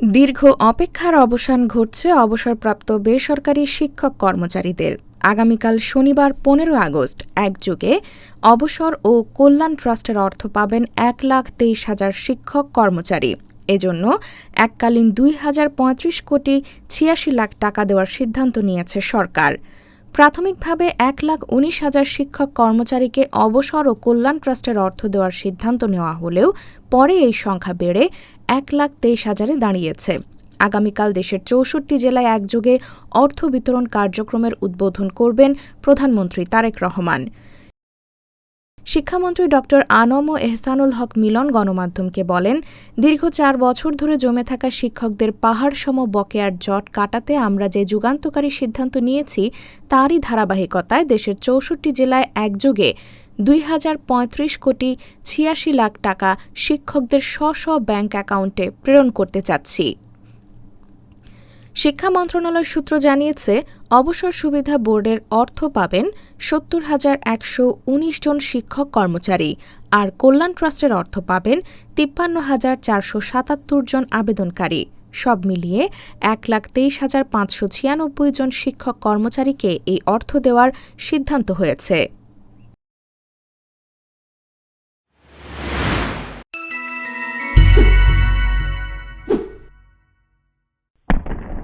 দীর্ঘ অপেক্ষার অবসান ঘটছে অবসরপ্রাপ্ত বেসরকারি শিক্ষক কর্মচারীদের। আগামীকাল শনিবার ১৫ আগস্ট একযোগে অবসর ও কল্যাণ ট্রাস্টের অর্থ পাবেন ১,২৩,০০০ শিক্ষক কর্মচারী। এজন্য এককালীন ২,০৩৫ কোটি ৮৬ লাখ টাকা দেওয়ার সিদ্ধান্ত নিয়েছে সরকার। প্রাথমিকভাবে ১,১৯,০০০ শিক্ষক কর্মচারীকে অবসর ও কল্যাণ ট্রাস্টের অর্থ দেওয়ার সিদ্ধান্ত নেওয়া হলেও পরে এই সংখ্যা বেড়ে ১,২৩,০০০-এ দাঁড়িয়েছে। আগামীকাল দেশের ৬৪ জেলায় একযোগে অর্থ বিতরণ কার্যক্রমের উদ্বোধন করবেন প্রধানমন্ত্রী তারেক রহমান। শিক্ষামন্ত্রী ড. আনম এহসানুল হক মিলন গণমাধ্যমকে বলেন, দীর্ঘ ৪ বছর ধরে জমে থাকা শিক্ষকদের পাহাড়সম বকেয়ার জট কাটাতে আমরা যে যুগান্তকারী সিদ্ধান্ত নিয়েছি তারই ধারাবাহিকতায় দেশের ৬৪ জেলায় একযোগে ২,০৩৫ কোটি ৮৬ লাখ টাকা শিক্ষকদের স্ব ব্যাংক অ্যাকাউন্টে প্রেরণ করতে চাচ্ছি। শিক্ষা মন্ত্রণালয় সূত্র জানিয়েছে, অবসর সুবিধা বোর্ডের অর্থ পাবেন ৭০,১১৯ জন শিক্ষক কর্মচারী, আর কল্যাণ ট্রাস্টের অর্থ পাবেন ৫৩,৪৭৭ জন আবেদনকারী। সব মিলিয়ে ১,২৩,৫৯৬ জন শিক্ষক কর্মচারীকে এই অর্থ দেওয়ার সিদ্ধান্ত হয়েছে।